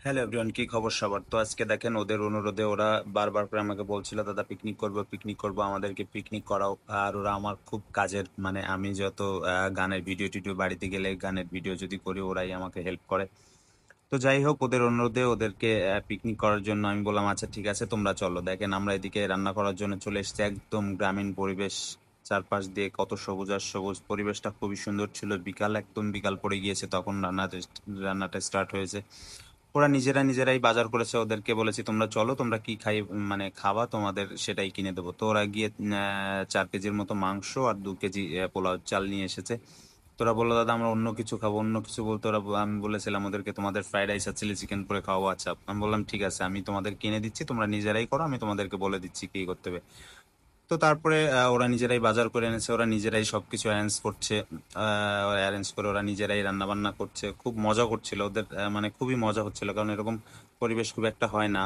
Hello everyone, কি খবর সবার? তো আজকে দেখেন ওদের অনুরোধে ওরা বারবার করে আমাকে বলছিল দাদা পিকনিক করব, আমাদেরকে পিকনিক করাও। আর ওরা আমার খুব কাজের, মানে আমি যত গানের ভিডিও টিডিও বাড়িতে গেলে গানের ভিডিও যদি করি ওরাই আমাকে হেল্প করে। তো যাই হোক, ওদের অনুরোধে ওদেরকে পিকনিক করার জন্য আমি বললাম আচ্ছা ঠিক আছে তোমরা চলো। দেখেন আমরা এদিকে রান্না করার জন্য চলে এসেছি, একদম গ্রামীণ পরিবেশ, চারপাশ দিয়ে কত সবুজ আর সবুজ, পরিবেশটা খুবই সুন্দর ছিল। একদম বিকাল পড়ে গিয়েছে, তখন রান্নাটা স্টার্ট হয়েছে। ওরা নিজেরাই বাজার করেছে, ওদেরকে বলেছি তোমরা চলো, তোমরা কি মানে খাবা তোমাদের সেটাই কিনে দেবো। তো ওরা গিয়ে 4 কেজির মতো মাংস আর 2 কেজি পোলাও চাল নিয়ে এসেছে। তোরা বললো দাদা আমরা অন্য কিছু খাবো। অন্য কিছু বলতে আমি বলেছিলাম ওদেরকে তোমাদের ফ্রাইড রাইস আর চিলি চিকেন করে খাওয়াবো। আচ্ছা, আমি বললাম ঠিক আছে আমি তোমাদের কিনে দিচ্ছি, তোমরা নিজেরাই করো, আমি তোমাদেরকে বলে দিচ্ছি কি করতে হবে। তো তারপরে ওরা নিজেরাই বাজার করে এনেছে, ওরা নিজেরাই সবকিছু অ্যারেঞ্জ করছে, অ্যারেঞ্জ করে ওরা নিজেরাই রান্না বান্না করছে। খুব মজা করছিল ওদের, মানে খুবই মজা হচ্ছিল, কারণ এরকম পরিবেশ খুব একটা হয় না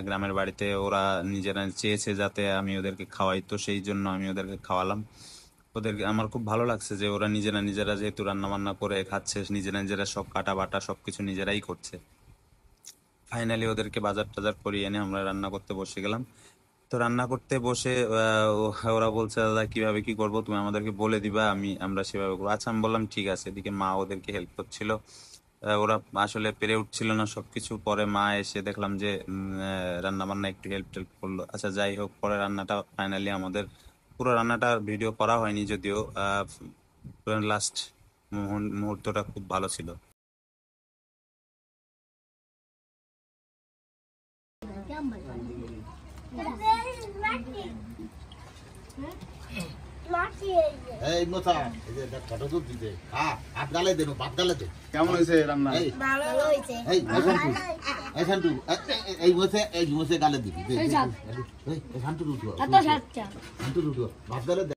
গ্রামের বাড়িতে। ওরা নিজেরা চেয়েছে যাতে আমি ওদেরকে খাওয়াই, তো সেই জন্য আমি ওদেরকে খাওয়ালাম। ওদেরকে আমার খুব ভালো লাগছে যে ওরা নিজেরা যেহেতু রান্না বান্না করে খাচ্ছে, নিজেরা সব কাটা বাটা সবকিছু নিজেরাই করছে। ফাইনালি ওদেরকে বাজার টাজার করিয়ে এনে আমরা রান্না করতে বসে গেলাম। তো রান্না করতে বসে ওরা বলছে দাদা কিভাবে কি করব, তুমি আমাদেরকে বলে দিবা, আমরা সেভাবে করবো। আচ্ছা, আমি বললাম ঠিক আছে। এদিকে মা ওদেরকে হেল্প করছিল। ওরা আসলে পেরে উঠছিল না সবকিছু, পরে মা এসে দেখলাম যে রান্না বান্না একটু টেল্প করলো। আচ্ছা যাই হোক, পরে রান্নাটা ফাইনালি আমাদের পুরো রান্নাটা ভিডিও করা হয়নি যদিও, লাস্ট মুহূর্তটা খুব ভালো ছিল। এই মোছা এই যে ফটো তুল দিতে হাত গালে দেন ভাত গালে দে। কেমন হয়েছে রান্না? ভালো হয়েছে। এই শান্তু এই মোছে গালে দিবি। এই শান্তু উঠো, শান্তু উঠো ভাত গালে দে।